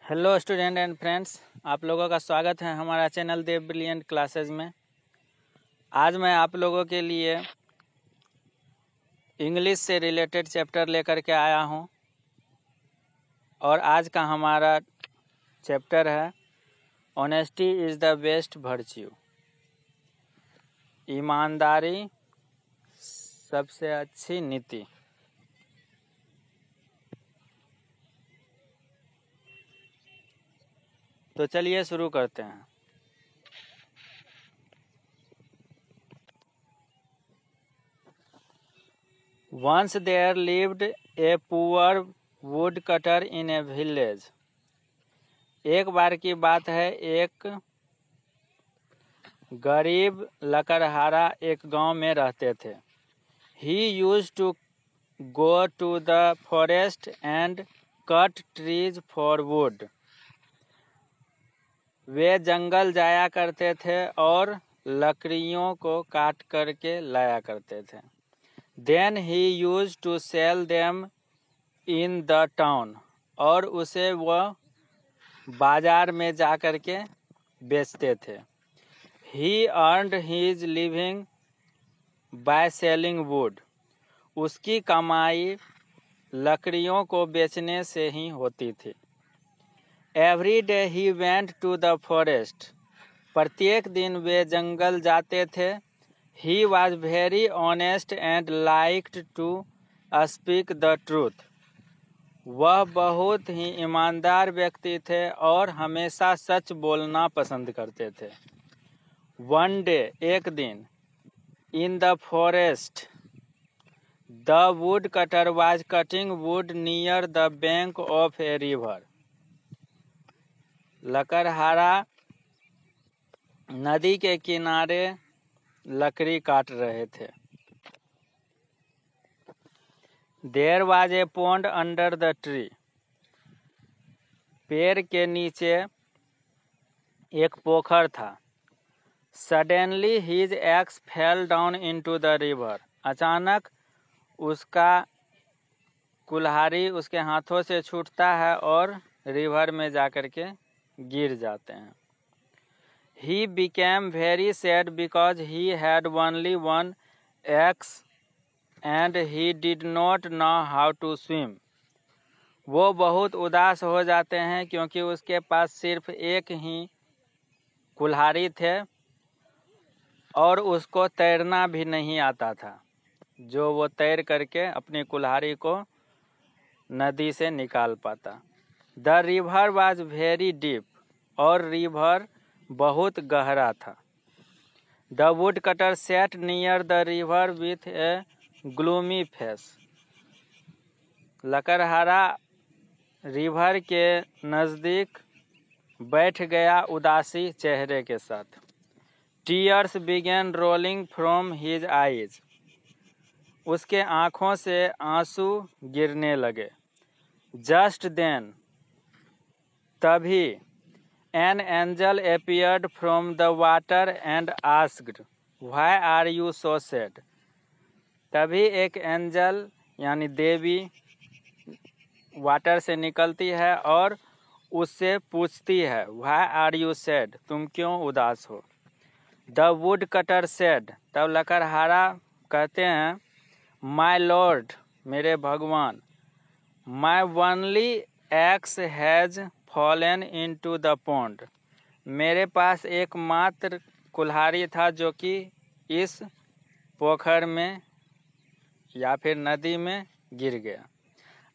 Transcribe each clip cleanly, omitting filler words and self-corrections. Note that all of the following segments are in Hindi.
हेलो स्टूडेंट एंड फ्रेंड्स, आप लोगों का स्वागत है हमारा चैनल देव ब्रिलियंट क्लासेस में। आज मैं आप लोगों के लिए इंग्लिश से रिलेटेड चैप्टर लेकर के आया हूं और आज का हमारा चैप्टर है honesty is the best virtue. ईमानदारी सबसे अच्छी नीति। तो चलिए शुरू करते हैं। Once there lived a poor woodcutter in a village. एक बार की बात है, एक गरीब लकड़हारा एक गांव में रहते थे। He used to go to the forest and cut trees for wood. वे जंगल जाया करते थे और लकड़ियों को काट करके लाया करते थे। Then he used to sell them in the town. और उसे वह बाजार में जा कर के बेचते थे। He earned his living by selling wood. उसकी कमाई लकड़ियों को बेचने से ही होती थी। Every day he went to the forest. प्रत्येक दिन वे जंगल जाते थे। He was very honest and liked to speak the truth. वह बहुत ही ईमानदार व्यक्ति थे और हमेशा सच बोलना पसंद करते थे। One day, एक दिन, in the forest, the woodcutter was cutting wood near the bank of a river. लकड़हारा नदी के किनारे लकड़ी काट रहे थे। There was a pond under the tree. पेड़ के नीचे एक पोखर था। Suddenly his axe fell down into the river. अचानक उसका कुल्हाड़ी उसके हाथों से छूटता है और रिवर में जाकर के गिर जाते हैं। He became very sad because he had only one axe and he did not know how to swim. वो बहुत उदास हो जाते हैं क्योंकि उसके पास सिर्फ एक ही कुल्हाड़ी थे और उसको तैरना भी नहीं आता था, जो वो तैर करके अपनी कुल्हाड़ी को नदी से निकाल पाता। The river was very deep. और रिवर बहुत गहरा था। The woodcutter sat near the river with a gloomy face. लकड़हारा रिवर के नज़दीक बैठ गया उदासी चेहरे के साथ। Tears began rolling from his eyes. उसके आँखों से आंसू गिरने लगे। Just then, तभी, an angel appeared from the water and asked, "Why are you so sad?" तभी एक एंजल यानी देवी वाटर से निकलती है और उससे पूछती है, "Why are you sad?" तुम क्यों उदास हो? The woodcutter said, तब लकड़हारा कहते हैं, "My lord," मेरे भगवान, "my only axe has fallen into the pond." मेरे पास एकमात्र कुल्हाड़ी था जो कि इस पोखर में या फिर नदी में गिर गया।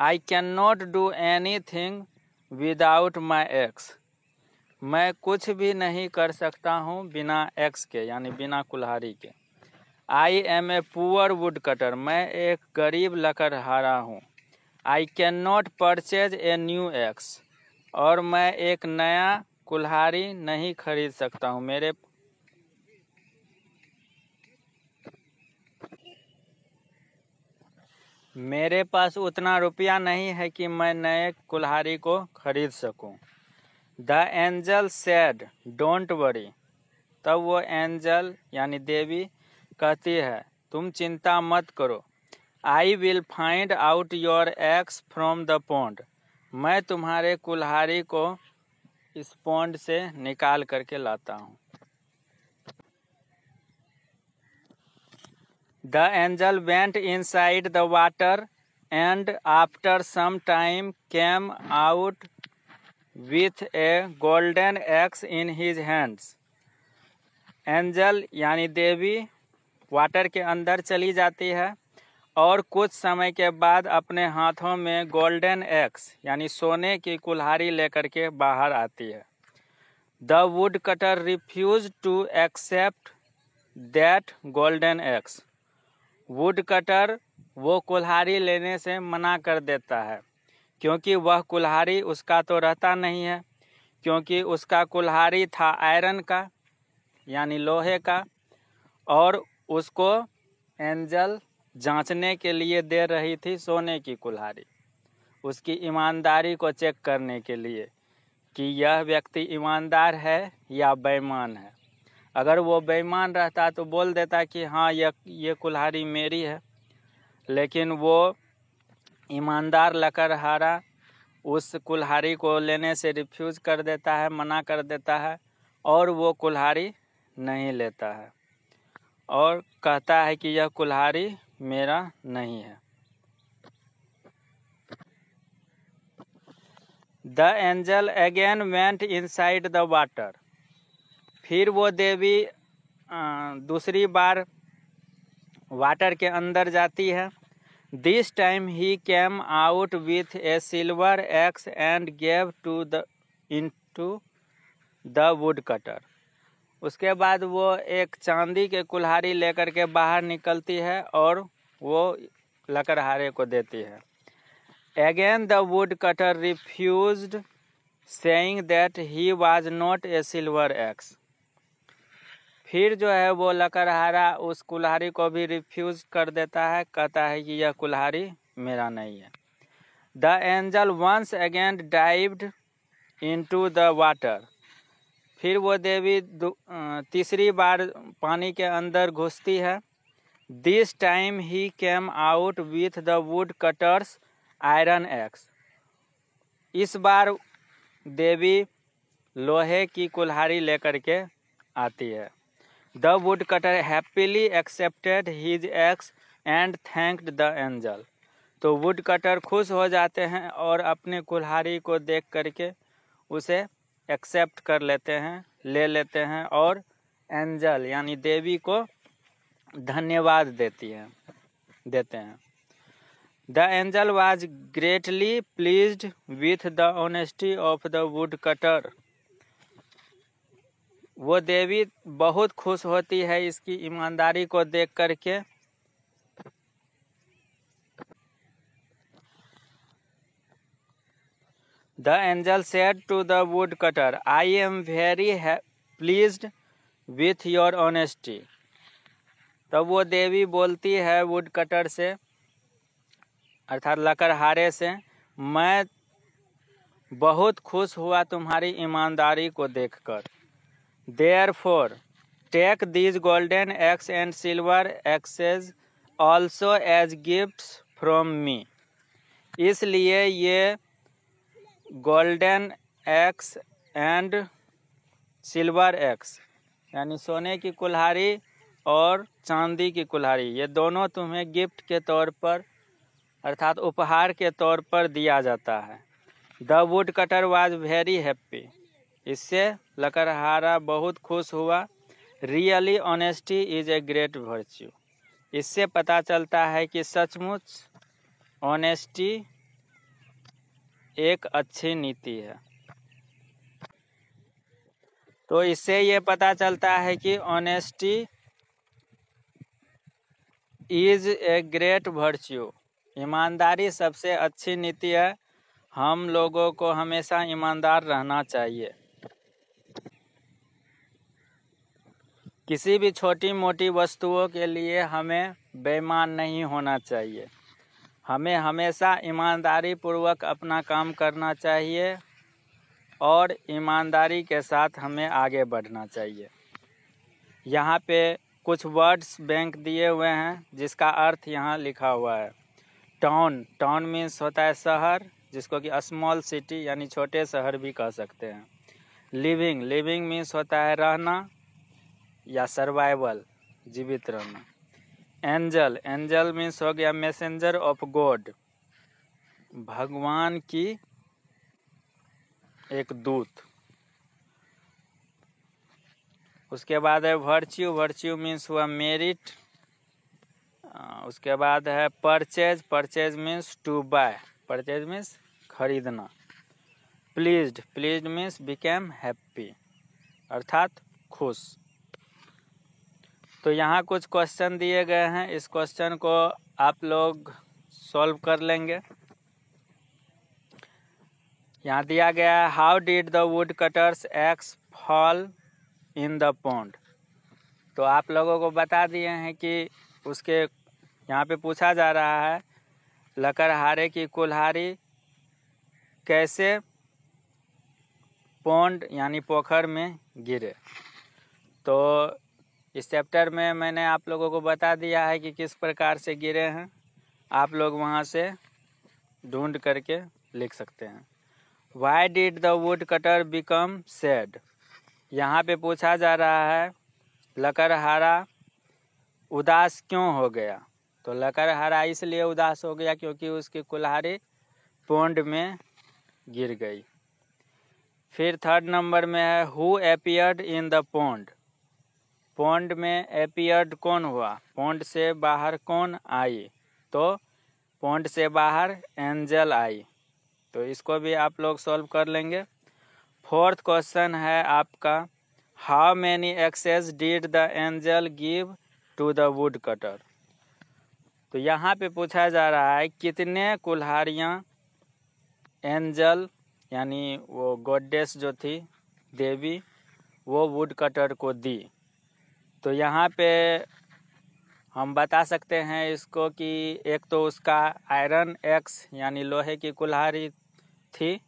I cannot do anything without my axe. मैं कुछ भी नहीं कर सकता हूँ बिना एक्स के यानी बिना कुल्हाड़ी के। I am a poor woodcutter. मैं एक गरीब लकड़हारा हूँ। I cannot purchase a new axe. और मैं एक नया कुल्हाड़ी नहीं खरीद सकता हूँ। मेरे पास उतना रुपया नहीं है कि मैं नए कुल्हाड़ी को खरीद सकूं। The angel said, "Don't worry." तब वो एंजल यानी देवी कहती है, तुम चिंता मत करो। I will find out your axe from the pond. मैं तुम्हारे कुल्हाड़ी को इस पॉन्ड से निकाल करके लाता हूँ। The angel went inside the water and after some time came out with a golden axe in his hands. Angel यानी देवी वाटर के अंदर चली जाती है और कुछ समय के बाद अपने हाथों में गोल्डन एक्स यानी सोने की कुल्हाड़ी लेकर के बाहर आती है। The wood cutter refuse to accept that golden axe. Wood cutter वो कुल्हाड़ी लेने से मना कर देता है क्योंकि वह कुल्हाड़ी उसका तो रहता नहीं है, क्योंकि उसका कुल्हाड़ी था आयरन का यानी लोहे का, और उसको एंजल जांचने के लिए दे रही थी सोने की कुल्हाड़ी, उसकी ईमानदारी को चेक करने के लिए कि यह व्यक्ति ईमानदार है या बेईमान है। अगर वो बेईमान रहता तो बोल देता कि हाँ ये कुल्हाड़ी मेरी है, लेकिन वो ईमानदार लकड़हारा उस कुल्हाड़ी को लेने से रिफ्यूज़ कर देता है, मना कर देता है और वो कुल्हाड़ी नहीं लेता है और कहता है कि यह कुल्हाड़ी मेरा नहीं है। The angel again went inside the water. फिर वो देवी दूसरी बार वाटर के अंदर जाती है। This time he came out with a silver axe and gave to the wood cutter. उसके बाद वो एक चांदी के कुल्हाड़ी लेकर के बाहर निकलती है और वो लकड़हारे को देती है। Again the wood cutter refused saying that he was not a silver x. फिर जो है वो लकड़हारा उस कुल्हाड़ी को भी रिफ्यूज कर देता है, कहता है कि यह कुल्हाड़ी मेरा नहीं है। The angel once again dived into the water. फिर वो देवी तीसरी बार पानी के अंदर घुसती है। This time he came out with the wood cutters iron x. इस बार देवी लोहे की कुल्हाड़ी लेकर के आती है। The wood cutter happily accepted his ex and thanked the angel. तो वुड कटर खुश हो जाते हैं और अपने कुल्हाड़ी को देख करके उसे एक्सेप्ट कर लेते हैं, ले लेते हैं और एंजल यानी देवी को धन्यवाद देते हैं। The angel was greatly pleased with the honesty of the wood cutter. वो देवी बहुत खुश होती है इसकी ईमानदारी को देख करके। The angel said to the wood cutter, I am very pleased with your honesty. तब वो देवी बोलती है वुड कटर से अर्थात लकड़हारे से, मैं बहुत खुश हुआ तुम्हारी ईमानदारी को देखकर। Therefore, take these golden eggs and silver axes also as gifts from me. इसलिए ये golden x and silver x यानी सोने की कुल्हाड़ी और चांदी की कुल्हाड़ी, ये दोनों तुम्हें गिफ्ट के तौर पर अर्थात उपहार के तौर पर दिया जाता है। The wood cutter was very happy. इससे लकड़हारा बहुत खुश हुआ। Really honesty is a great virtue. इससे पता चलता है कि सचमुच ऑनेस्टी एक अच्छी नीति है। तो इससे ये पता चलता है कि honesty is a great virtue, ईमानदारी सबसे अच्छी नीति है। हम लोगों को हमेशा ईमानदार रहना चाहिए। किसी भी छोटी मोटी वस्तुओं के लिए हमें बेईमान नहीं होना चाहिए। हमें हमेशा ईमानदारी पूर्वक अपना काम करना चाहिए और ईमानदारी के साथ हमें आगे बढ़ना चाहिए। यहाँ पे कुछ वर्ड्स बैंक दिए हुए हैं जिसका अर्थ यहाँ लिखा हुआ है। टाउन मीन्स होता है शहर, जिसको कि स्मॉल सिटी यानी छोटे शहर भी कह सकते हैं। लिविंग, लिविंग मीन्स होता है रहना या सर्वाइवल, जीवित रहना। एंजल, एंजल मीन्स हो गया मैसेंजर ऑफ गॉड, भगवान की एक दूत। उसके बाद है वर्च्यू, वर्च्यू मीन्स हुआ मेरिट। उसके बाद है purchase, purchase means to buy, purchase means खरीदना। Pleased, pleased means became happy, अर्थात खुश। तो यहाँ कुछ क्वेश्चन दिए गए हैं, इस क्वेश्चन को आप लोग सॉल्व कर लेंगे। यहाँ दिया गया है how did the would cutters x fall in the pond. तो आप लोगों को बता दिए हैं कि उसके यहाँ पे पूछा जा रहा है लकड़हारे की कुल्हाड़ी कैसे पॉन्ड यानी पोखर में गिरे। तो इस चैप्टर में मैंने आप लोगों को बता दिया है कि किस प्रकार से गिरे हैं, आप लोग वहाँ से ढूंढ करके लिख सकते हैं। Why did the woodcutter become sad? यहाँ पे पूछा जा रहा है लकड़हारा उदास क्यों हो गया। तो लकड़हारा इसलिए उदास हो गया क्योंकि उसकी कुल्हाड़ी पॉन्ड में गिर गई। फिर थर्ड नंबर में है who appeared in the pond. Pond में अपीयर्ड कौन हुआ, पॉन्ड से बाहर कौन आई। तो पॉन्ड से बाहर एंजल आई। तो इसको भी आप लोग सॉल्व कर लेंगे। फोर्थ क्वेश्चन है आपका how many axes did the angel give to the wood cutter. तो यहाँ पे पूछा जा रहा है कितने कुल्हाड़ियाँ एंजल यानी वो गॉडेस जो थी देवी वो वुड कटर को दी। तो यहाँ पे हम बता सकते हैं इसको कि एक तो उसका आयरन एक्स यानी लोहे की कुल्हाड़ी थी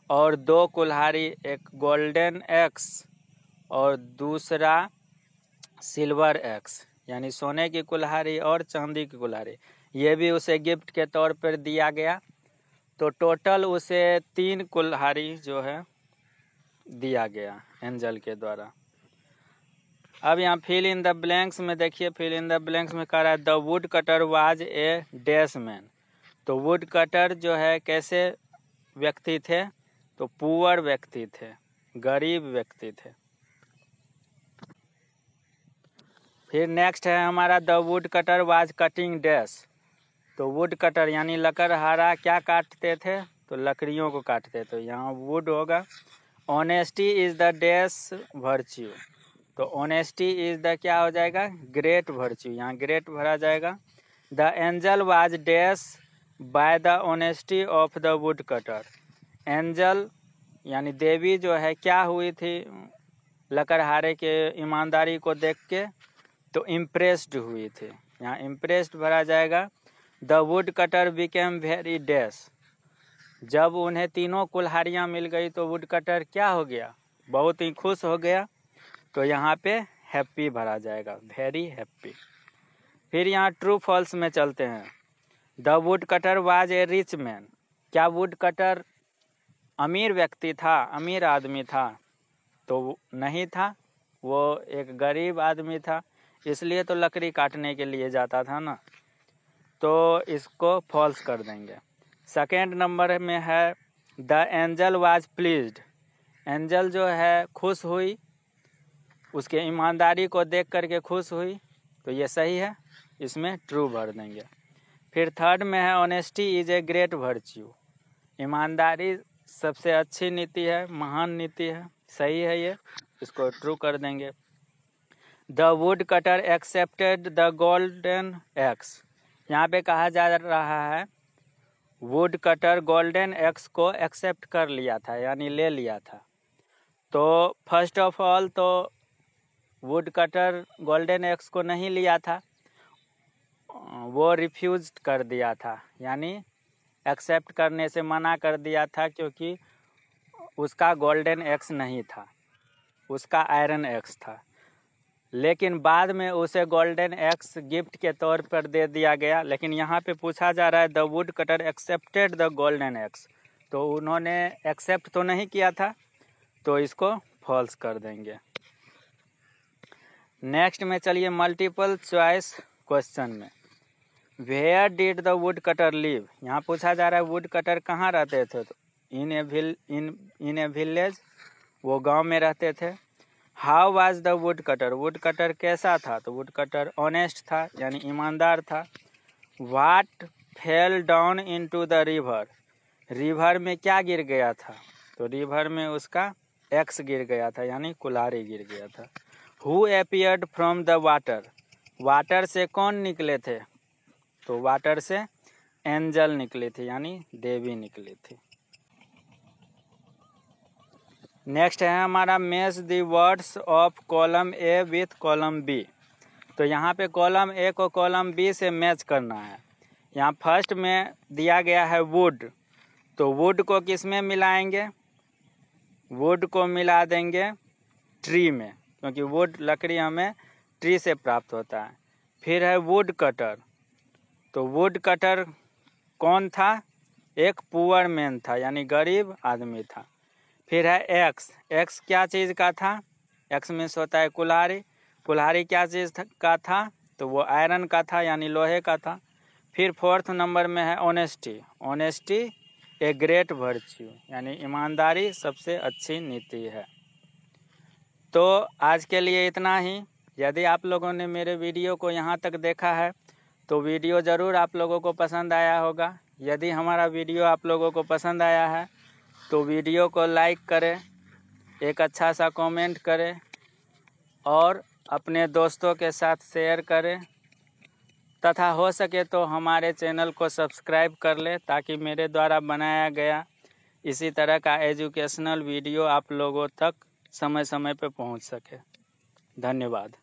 और दो कुल्हाड़ी, एक गोल्डन एक्स और दूसरा सिल्वर एक्स यानी सोने की कुल्हाड़ी और चांदी की कुल्हाड़ी, ये भी उसे गिफ्ट के तौर पर दिया गया। तो टोटल उसे 3 कुल्हाड़ी जो है दिया गया एंजल के द्वारा। अब यहाँ फिल इन द ब्लैंक्स में देखिए, फिल इन द ब्लैंक्स में कह रहा है the wood cutter was a dash man. तो वुड कटर जो है कैसे व्यक्ति थे, तो पुअर व्यक्ति थे, गरीब व्यक्ति थे। फिर नेक्स्ट है हमारा the wood cutter was cutting dash. तो वुड कटर यानी लकड़हारा क्या काटते थे, तो लकड़ियों को काटते। तो यहाँ वुड होगा। Honesty is the dash virtue. तो ऑनेस्टी इज द क्या हो जाएगा, ग्रेट वर्च्यू, यहाँ ग्रेट भरा जाएगा। The angel was dash by the honesty of the wood cutter. Angel यानी देवी जो है क्या हुई थी लकड़हारे के ईमानदारी को देख के, तो इम्प्रेस्ड हुई थी, यहाँ इम्प्रेस्ड भरा जाएगा। The wood cutter became very dash. जब उन्हें तीनों कुल्हाड़ियाँ मिल गई तो वुड कटर क्या हो गया, बहुत ही खुश हो गया। तो यहाँ पे हैप्पी भरा जाएगा, वेरी हैप्पी। फिर यहाँ ट्रू फॉल्स में चलते हैं। The wood cutter was a rich man. क्या वुड कटर अमीर व्यक्ति था, अमीर आदमी था, तो नहीं था, वो एक गरीब आदमी था, इसलिए तो लकड़ी काटने के लिए जाता था ना। तो इसको फॉल्स कर देंगे। सेकेंड नंबर में है the angel was pleased. Angel जो है खुश हुई, उसके ईमानदारी को देख करके खुश हुई, तो ये सही है, इसमें ट्रू भर देंगे। फिर थर्ड में है honesty is a great virtue. ईमानदारी सबसे अच्छी नीति है, महान नीति है, सही है ये, इसको ट्रू कर देंगे। The wood cutter accepted the golden x. यहाँ पे कहा जा रहा है वुड कटर गोल्डन एक्स को एक्सेप्ट कर लिया था यानी ले लिया था। तो फर्स्ट ऑफ ऑल तो वुड कटर गोल्डन एक्स को नहीं लिया था, वो रिफ्यूज कर दिया था यानी एक्सेप्ट करने से मना कर दिया था, क्योंकि उसका गोल्डन एक्स नहीं था, उसका आयरन एक्स था। लेकिन बाद में उसे गोल्डन एक्स गिफ्ट के तौर पर दे दिया गया। लेकिन यहाँ पे पूछा जा रहा है the wood cutter accepted the golden x. तो उन्होंने एक्सेप्ट तो नहीं किया था, तो इसको फॉल्स कर देंगे। नेक्स्ट में चलिए मल्टीपल चॉइस क्वेश्चन में, where did the wood cutter live. यहाँ पूछा जा रहा है वुड कटर कहाँ रहते थे, तो इन ए विलेज, वो गांव में रहते थे। How was the wood cutter कैसा था, तो वुड कटर ऑनेस्ट था यानी ईमानदार था। What fell down into the river में क्या गिर गया था, तो रिवर में उसका एक्स गिर गया था यानी कुल्हाड़ी गिर गया था। Who appeared from the water से कौन निकले थे, तो वाटर से एंजल निकले थे यानी देवी निकली थी। नेक्स्ट है हमारा match the words of column A with column B. तो यहाँ पे कॉलम ए को कॉलम बी से मैच करना है। यहाँ फर्स्ट में दिया गया है वुड, तो वुड को किस में मिलाएंगे, वुड को मिला देंगे ट्री में, क्योंकि वुड लकड़ी हमें ट्री से प्राप्त होता है। फिर है वुड कटर, तो वुड कटर कौन था, एक पुअर मैन था यानी गरीब आदमी था। फिर है एक्स क्या चीज़ का था, एक्स मीन्स होता है कुल्हाड़ी क्या चीज़ का था, तो वो आयरन का था यानी लोहे का था। फिर फोर्थ नंबर में है ऑनेस्टी ए ग्रेट वर्च्यू यानी ईमानदारी सबसे अच्छी नीति है। तो आज के लिए इतना ही। यदि आप लोगों ने मेरे वीडियो को यहाँ तक देखा है तो वीडियो ज़रूर आप लोगों को पसंद आया होगा। यदि हमारा वीडियो आप लोगों को पसंद आया है तो वीडियो को लाइक करें, एक अच्छा सा कमेंट करें और अपने दोस्तों के साथ शेयर करें, तथा हो सके तो हमारे चैनल को सब्सक्राइब कर ले ताकि मेरे द्वारा बनाया गया इसी तरह का एजुकेशनल वीडियो आप लोगों तक समय समय पर पहुंच सके। धन्यवाद।